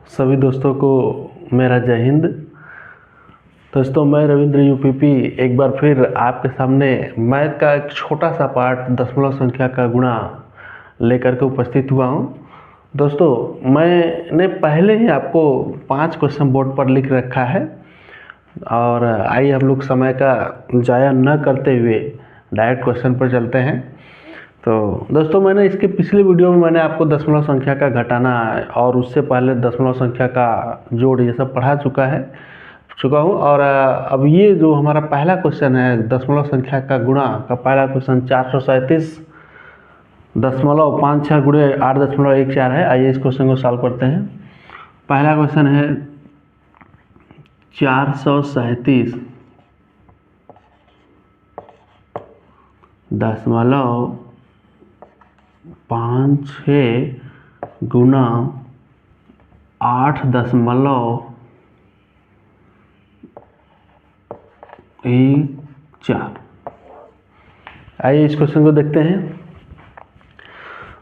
सभी दोस्तों को मेरा जय हिंद। दोस्तों, मैं रविंद्र यूपीपी एक बार फिर आपके सामने मैथ का एक छोटा सा पार्ट दशमलव संख्या का गुणा लेकर के उपस्थित हुआ हूं। दोस्तों, मैंने पहले ही आपको 5 क्वेश्चन बोर्ड पर लिख रखा है और आइए हम लोग समय का ज़ाया न करते हुए डायरेक्ट क्वेश्चन पर चलते हैं। तो दोस्तों, मैंने इसके पिछले वीडियो में मैंने आपको दशमलव संख्या का घटाना और उससे पहले दशमलव संख्या का जोड़ ये सब पढ़ा चुका हूँ। और अब ये जो हमारा पहला क्वेश्चन है दशमलव संख्या का गुणा का पहला क्वेश्चन 437.56 गुणे 8.14 है। आइए इस क्वेश्चन को सॉल्व करते हैं। पहला क्वेश्चन है 437.56 गुना 8.14। आइए इस क्वेश्चन को देखते हैं।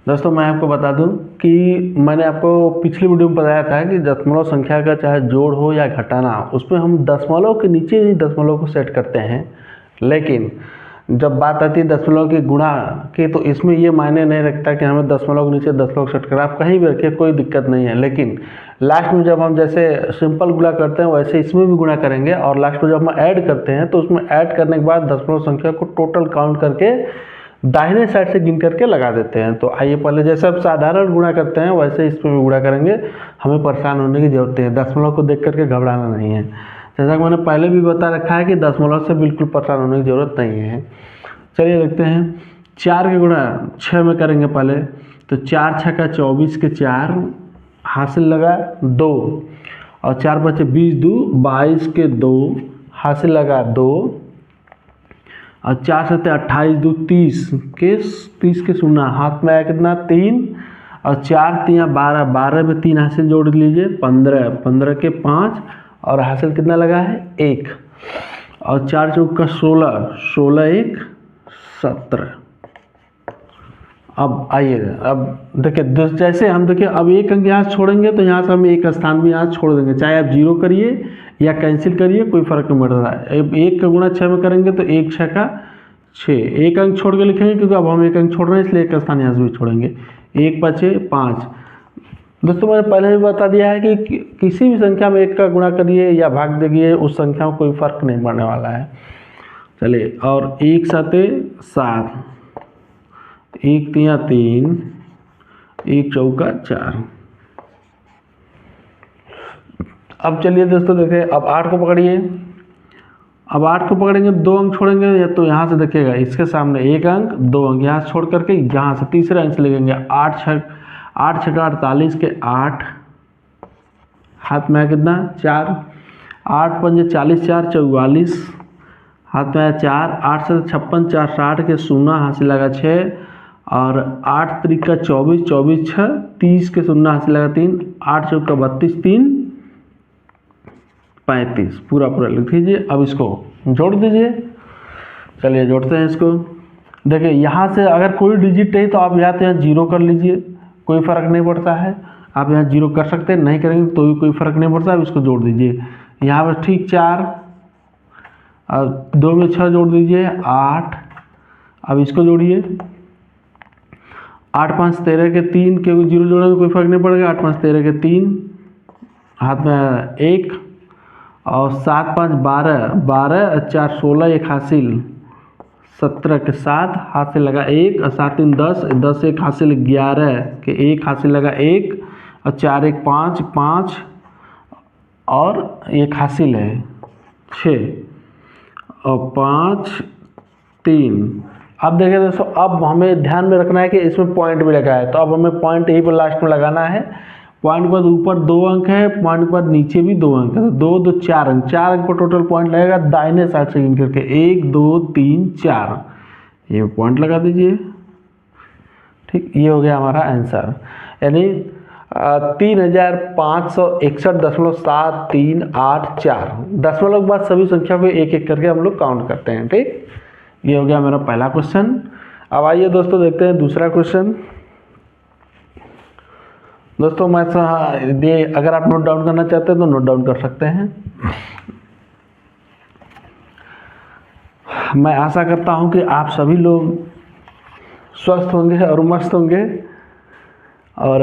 दोस्तों, मैं आपको बता दूं कि मैंने आपको पिछली वीडियो में बताया था कि दशमलव संख्या का चाहे जोड़ हो या घटाना, उसमें हम दशमलव के नीचे ही दशमलव को सेट करते हैं, लेकिन जब बात आती है दशमलव के गुणा की तो इसमें ये मायने नहीं रखता कि हमें दशमलव के नीचे दशमलव सेट करें। आप कहीं भी रखिए, कोई दिक्कत नहीं है, लेकिन लास्ट में जब हम जैसे सिंपल गुणा करते हैं वैसे इसमें भी गुणा करेंगे और लास्ट में जब हम ऐड करते हैं तो उसमें ऐड करने के बाद दशमलव संख्या को टोटल काउंट करके दाहिने साइड से गिन करके लगा देते हैं। तो आइए पहले जैसे आप साधारण गुणा करते हैं वैसे इसमें भी गुणा करेंगे। हमें परेशान होने की जरूरत है, दशमलव को देख करके घबराना नहीं है। जैसा कि मैंने पहले भी बता रखा है कि दशमलव से बिल्कुल परेशान होने की जरूरत नहीं है। चलिए देखते हैं। 4 के गुणा 6 में करेंगे पहले, तो 4 6 का 24 के 4 हासिल लगा 2 और 4 बचे 20 2 22 के 2 हासिल लगा 2 और 4 7 28 2 30 के 0 हाथ में आया कितना 3 और 4 3 12 12 में 3 हासिल जोड़ लीजिए 15 15 के 5 और हासिल कितना लगा है 1 और 4 चौक का 16 16 1 17। अब आइए, अब देखिए जैसे हम देखिए अब एक अंक यहाँ छोड़ेंगे तो यहाँ से हम एक स्थान भी यहाँ छोड़ देंगे, चाहे आप 0 करिए या कैंसिल करिए, कोई फर्क नहीं पड़ रहा है। अब 1 का गुणा 6 में करेंगे तो 1 6 का 6, एक अंक छोड़ के लिखेंगे क्योंकि अब हम एक अंक छोड़ रहे हैं इसलिए एक स्थान यहाँ से भी छोड़ेंगे। 1 5 5। दोस्तों, मैंने पहले भी बता दिया है कि किसी भी संख्या में 1 का गुणा करिए या भाग दीजिए, उस संख्या में कोई फर्क नहीं पड़ने वाला है। चलिए, और 1 7 7 1 3 3 1 चौका 4। अब चलिए दोस्तों देखिए, अब 8 को पकड़िए। अब 8 को पकड़ेंगे 2 अंक छोड़ेंगे, या तो यहाँ से देखिएगा इसके सामने 1 अंक 2 अंक यहाँ से छोड़ करके यहाँ से तीसरे अंक से लेंगे 8 6 का 48 के 8 हाथ में आया कितना 4 8 5 40 4 44 हाथ में आया 4 8 से 56 4 60 के 0 हासिल लगा 6 और 8 3 का 24 24 6 30 के 0 हासिल लगा 3 8 चौक का 32 3 35 पूरा लिख दीजिए। अब इसको जोड़ दीजिए। चलिए जोड़ते हैं इसको। देखिए यहाँ से अगर कोई डिजिट है तो आप या तो यहाँ 0 कर लीजिए, कोई फ़र्क नहीं पड़ता है। आप यहाँ 0 कर सकते हैं, नहीं करेंगे तो भी कोई फ़र्क नहीं पड़ता। अब इसको जोड़ दीजिए। यहाँ पर ठीक 4 और 2 में 6 जोड़ दीजिए 8। अब इसको जोड़िए 8 5 13 के 3, क्योंकि 0 जोड़ेंगे कोई फर्क नहीं पड़ेगा। 8 5 13 के 3 हाथ में 1 और 7 5 12 12 4 16 1 हासिल 17 के 7 हासिल लगा 1 और 7 3 10 10 1 हासिल 11 के 1 हासिल लगा 1 और 4 1 5 5 और 1 हासिल है 6 और 5 3। अब देखिए दोस्तों, अब हमें ध्यान में रखना है कि इसमें पॉइंट भी लगा है, तो अब हमें पॉइंट यहीं पर लास्ट में लगाना है। पॉइंट के बाद ऊपर 2 अंक है, पॉइंट के बाद नीचे भी 2 अंक है, तो 2 2 4 अंक, 4 अंक पर टोटल पॉइंट लगेगा दाहिने साइड से गिन करके 1 2 3 4, ये पॉइंट लगा दीजिए। ठीक, ये हो गया हमारा आंसर, यानी 3561.7384 दशमलव के बाद सभी संख्या को एक एक करके हम लोग काउंट करते हैं। ठीक, ये हो गया मेरा पहला क्वेश्चन। अब आइए दोस्तों देखते हैं दूसरा क्वेश्चन। दोस्तों मैं अगर आप नोट डाउन करना चाहते हैं तो नोट डाउन कर सकते हैं। मैं आशा करता हूं कि आप सभी लोग स्वस्थ होंगे और मस्त होंगे और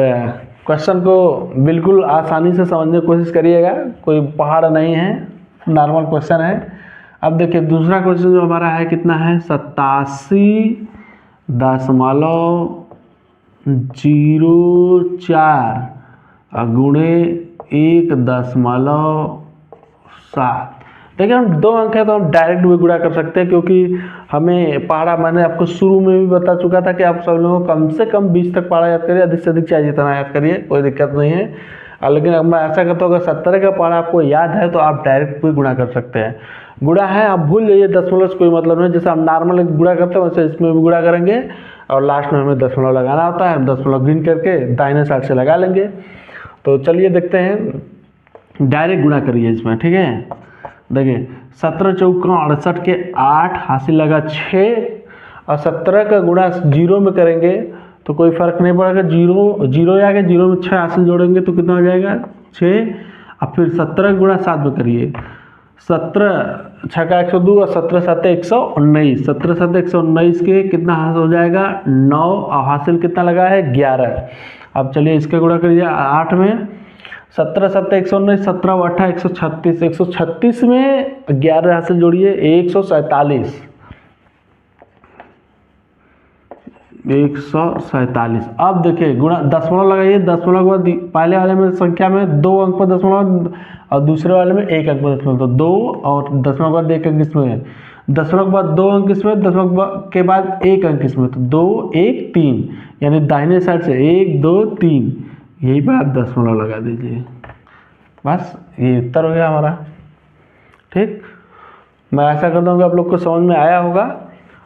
क्वेश्चन को बिल्कुल आसानी से समझने की कोशिश करिएगा। कोई पहाड़ नहीं है, नॉर्मल क्वेश्चन है। अब देखिए दूसरा क्वेश्चन जो हमारा है कितना है, 87.04 गुणे 1.7। देखिए हम 2 अंक है तो हम डायरेक्ट भी गुणा कर सकते हैं, क्योंकि हमें पहाड़ा मैंने आपको शुरू में भी बता चुका था कि आप सब लोगों को कम से कम 20 तक पहाड़ा याद करिए, अधिक से अधिक चाहे जितना याद करिए, कोई दिक्कत नहीं है। लेकिन अब मैं ऐसा करता हूँ अगर 70 का पहाड़ा आपको याद है तो आप डायरेक्ट भी गुणा कर सकते हैं। गुणा है आप भूल जाइए, दशमलव से कोई मतलब नहीं। जैसे हम नॉर्मल गुणा करते हैं वैसे इसमें भी गुणा करेंगे और लास्ट में हमें दशमलव लगाना होता है। दशमलव गिन करके दाहिने साइड से लगा लेंगे। तो चलिए देखते हैं, डायरेक्ट गुणा करिए इसमें, ठीक है। देखिए 17 चौका 68 के 8 हासिल लगा 6 और 17 का गुणा 0 में करेंगे तो कोई फर्क नहीं पड़ेगा। जीरो आ गया, 0 में 6 हासिल जोड़ेंगे तो कितना हो जाएगा 6। अब फिर 17 गुणा 7 में करिए, 17 छक्का 102 और 17 7 119, 17 7 119 के कितना हासिल हो जाएगा 9 और हासिल कितना लगा है 11। अब चलिए इसका गुणा करिए 8 में, 17 7 119, 17 8 136, 136 में 11 हासिल जोड़िए 147, 147। अब देखिए गुणा दशमलव लगाइए, दशमलव के बाद पहले वाले में संख्या में 2 अंक पर दशमलव और दूसरे वाले में 1 अंक पर दशमलव, तो 2 और दशमलव के बाद 1 अंक इसमें है, दशमलव के बाद 2 अंक इसमें, दशमलव के बाद 1 अंक इसमें, तो 2 1 3, यानी दाहिने साइड से 1 2 3, यही पे आप दशमलव लगा दीजिए। बस ये उत्तर हो गया हमारा। ठीक, मैं ऐसा करता हूँ कि आप लोग को समझ में आया होगा।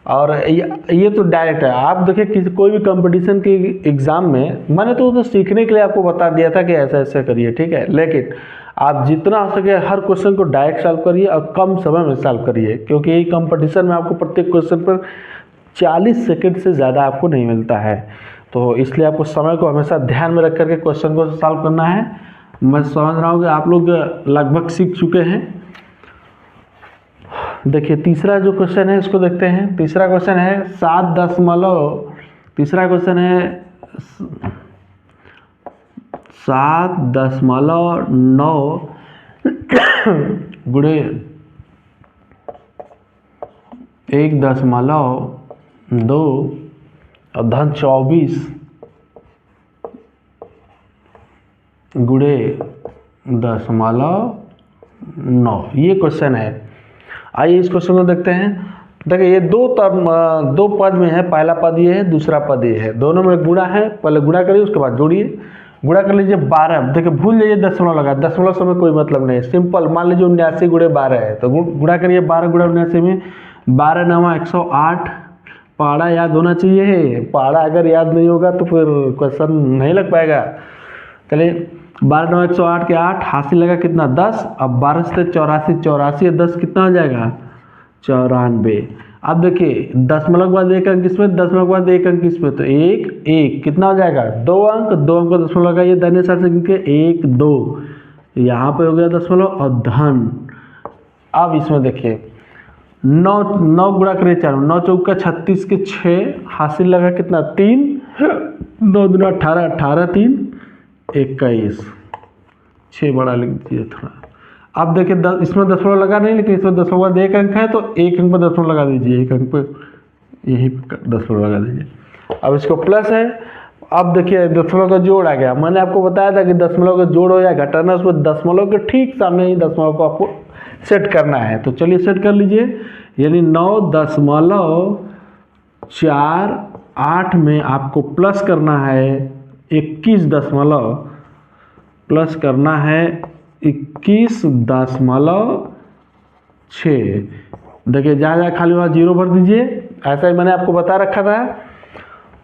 और ये तो डायरेक्ट है। आप देखिए कोई भी कंपटीशन के एग्ज़ाम में मैंने तो सीखने के लिए आपको बता दिया था कि ऐसा ऐसा करिए, ठीक है। लेकिन आप जितना हो सके हर क्वेश्चन को डायरेक्ट सॉल्व करिए और कम समय में सॉल्व करिए, क्योंकि ये कंपटीशन में आपको प्रत्येक क्वेश्चन पर 40 सेकंड से ज़्यादा आपको नहीं मिलता है। तो इसलिए आपको समय को हमेशा ध्यान में रख करके क्वेश्चन को सॉल्व करना है। मैं समझ रहा हूँ कि आप लोग लगभग सीख चुके हैं। देखिए तीसरा जो क्वेश्चन है इसको देखते हैं। तीसरा क्वेश्चन है 7.9 गुणे 1.2 और धन 24 गुणे 0.9, ये क्वेश्चन है। आइए इस क्वेश्चन को देखते हैं। देखिए ये दो पद में है, पहला पद ये है, दूसरा पद ये है, दोनों में गुणा है। पहले गुणा करिए उसके बाद जोड़िए। गुणा कर लीजिए 12, देखिए भूल जाइए दशमलव लगा, दशमलव से कोई मतलब नहीं है, सिंपल। मान लीजिए 79 गुणे 12 है तो गुणा करिए 12 गुणा 79 में, 12 9 108। पहाड़ा याद होना चाहिए, पहाड़ा अगर याद नहीं होगा तो फिर क्वेश्चन नहीं लग पाएगा। चलिए 12 9 108 के 8 हासिल लगा कितना 10। अब 12 से 84, 84 10 कितना हो जाएगा 94। अब देखिए दशमलव के बाद 1 अंक इसमें, दशमलव के बाद 1 अंक इसमें, तो 1 1 कितना हो जाएगा 2 अंक, 2 अंक को दशमलव लगाइए दाहिने साइड से गिनके 1 2, यहाँ पे हो गया दशमलव और धन। अब इसमें देखिए 9 गुणा करिए 4, 9 चौका 36 के 6 हासिल लगा कितना 3, 9 दूना 18, 18 3 21, 6 बड़ा लिख दीजिए थोड़ा। अब देखिए इसमें दशमलव लगा नहीं, लेकिन इसमें दशमलव बाद 1 अंक है तो 1 अंक पर दशमलव लगा दीजिए, 1 अंक पर यही दशमलव लगा दीजिए। अब इसको प्लस है। अब देखिए दशमलव का जोड़ आ गया। मैंने आपको बताया था कि दशमलव का जोड़ हो या घटाना, उसमें दशमलव के ठीक सामने ही दशमलव को आपको सेट करना है। तो चलिए सेट कर लीजिए, यानी 9.48 में आपको प्लस करना है 21 प्लस करना है 21.6। देखिए जहाँ जहाँ खाली वहाँ 0 भर दीजिए, ऐसा ही मैंने आपको बता रखा था।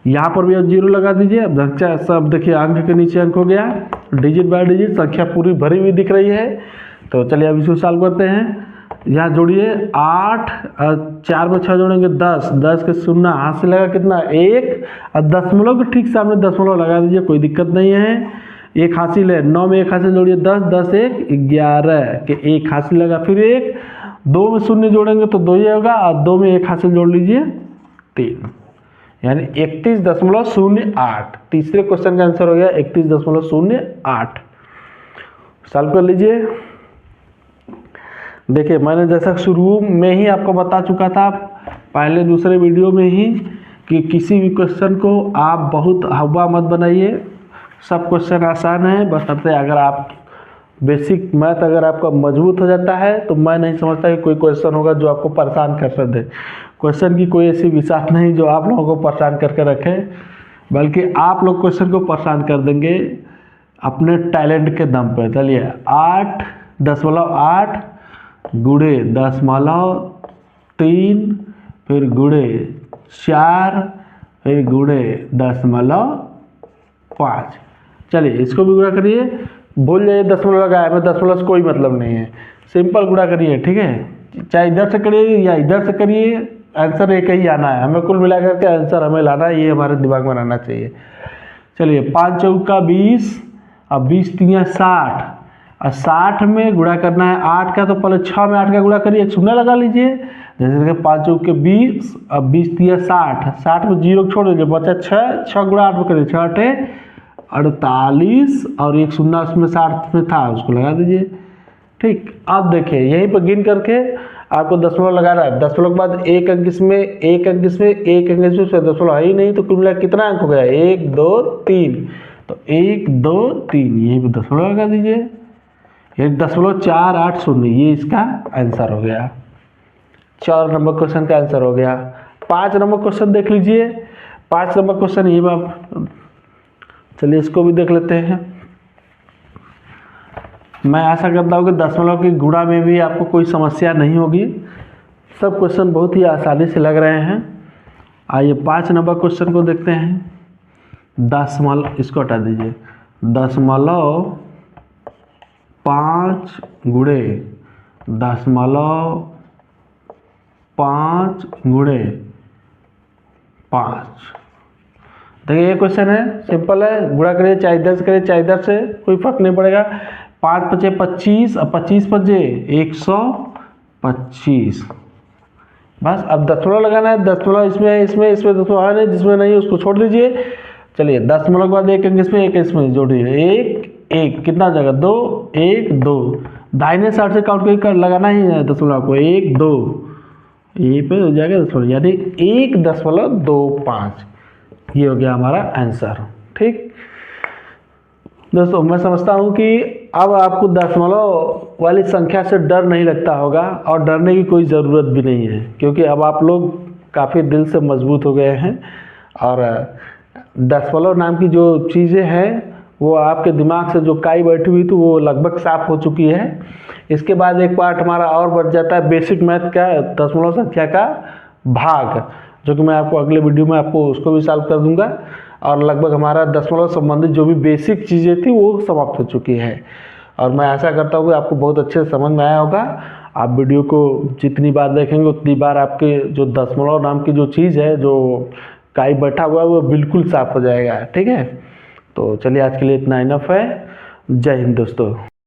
यहाँ पर भी अब 0 लगा दीजिए। अब संख्या सब देखिए अंक के नीचे अंक हो गया, डिजिट बाय डिजिट संख्या पूरी भरी हुई दिख रही है। तो चलिए अब इसको सॉल्व करते हैं। यहाँ जोड़िए 8 और 4 में 6 जोड़ेंगे 10, 10 के 0 हाथ से लगा कितना 1 और दशमलव के ठीक सामने दशमलव लगा दीजिए, कोई दिक्कत नहीं है। एक हासिल है, 9 में एक हासिल जोड़िए 10, 10 एक 11 के एक हासिल लगा, फिर एक 2 में शून्य जोड़ेंगे तो 2 ही होगा, और 2 में एक हासिल जोड़ लीजिए 3, यानी 31.08। तीसरे क्वेश्चन का आंसर हो गया 31.08। सॉल्व कर लीजिए। देखिए मैंने जैसा शुरू में ही आपको बता चुका था पहले दूसरे वीडियो में ही कि किसी भी क्वेश्चन को आप बहुत हवा मत बनाइए, सब क्वेश्चन आसान है, बशर्ते अगर आप बेसिक मैथ अगर आपका मजबूत हो जाता है तो मैं नहीं समझता कि कोई क्वेश्चन होगा जो आपको परेशान कर दे। क्वेश्चन की कोई ऐसी विशेषता नहीं जो आप लोगों को परेशान करके रखे, बल्कि आप लोग क्वेश्चन को परेशान कर देंगे अपने टैलेंट के दम पर। चलिए 8.8 गुणे 10.3 फिर गुणे 4 फिर गुणे 10.5। चलिए इसको भी गुणा करिए, भूल जाइए दशमलव लगाया, में दशमलव से कोई मतलब नहीं है, सिंपल गुणा करिए, ठीक है। चाहे इधर से करिए या इधर से करिए, आंसर एक ही आना है, हमें कुल मिलाकर के आंसर हमें लाना है, ये हमारे दिमाग में रहना चाहिए। चलिए 5 चौका 20, अब 20 3 60, और 60 में गुणा करना है 8 का, तो पहले 6 में 8 का गुणा करिए, एक शून्य लगा लीजिए, जैसे कि 5 चौके 20, अब 20 3 60, 60 में 0 छोड़ दीजिए, बचा 6, 6 गुणा 8 में करिए, 6 8 48, और एक शून्य उसमें 60 में था उसको लगा दीजिए, ठीक। अब देखिए यहीं पर गिन करके आपको दशमलव लगाना है, दशमलव के बाद एक अंक इसमें, एक अंक इसमें, एक अंक इसमें, दशमलव है ही नहीं, तो कुल मिला कितना अंक हो गया, 1 2 3, तो 1 2 3 यहीं पर दशमलव लगा दीजिए, 1.480, ये इसका आंसर हो गया। 4 नंबर क्वेश्चन का आंसर हो गया। 5 नंबर क्वेश्चन देख लीजिए। 5 नंबर क्वेश्चन ये बात, चलिए इसको भी देख लेते हैं। मैं आशा करता हूँ कि दशमलव की गुणा में भी आपको कोई समस्या नहीं होगी, सब क्वेश्चन बहुत ही आसानी से लग रहे हैं। आइए 5 नंबर क्वेश्चन को देखते हैं। दशमलव, इसको हटा दीजिए, 0.5 गुणे 0.5 गुणे 5। देखिए ये क्वेश्चन है, सिंपल है, गुणा करिए, चाहे इधर से करिए चाहे इधर से, कोई फर्क नहीं पड़ेगा। 5 पचे 25, और 25 पचे 125, बस। अब दशमलव लगाना है, दशमलव इसमें इसमें इसमें दशमलव है नहीं, जिसमें नहीं उसको छोड़ दीजिए। चलिए 10 नंबर के बाद एक अंक इसमें, एक इसमें जोड़िए, 1 1 कितना जगह 2 1 2, दाहिने साइड से काउंट कर लगाना ही है दशमलव को, 1 2 ये पे हो जाएगा दशमलव, यानी 1.25, ये हो गया हमारा आंसर, ठीक। दोस्तों मैं समझता हूँ कि अब आपको दशमलव वाली संख्या से डर नहीं लगता होगा, और डरने की कोई ज़रूरत भी नहीं है, क्योंकि अब आप लोग काफ़ी दिल से मजबूत हो गए हैं, और दशमलव नाम की जो चीज़ें हैं वो आपके दिमाग से जो काई बैठी हुई थी वो लगभग साफ हो चुकी है। इसके बाद एक पार्ट हमारा और बच जाता है बेसिक मैथ का, दशमलव संख्या का भाग, जो कि मैं आपको अगले वीडियो में आपको उसको भी सॉल्व कर दूंगा, और लगभग हमारा दशमलव संबंधित जो भी बेसिक चीज़ें थी वो समाप्त हो चुकी है। और मैं आशा करता हूँ कि आपको बहुत अच्छे से समझ में आया होगा। आप वीडियो को जितनी बार देखेंगे उतनी बार आपके जो दशमलव नाम की जो चीज़ है, जो काई बैठा हुआ है, वो बिल्कुल साफ हो जाएगा, ठीक है। तो चलिए आज के लिए इतना इनफ है। जय हिंद दोस्तों।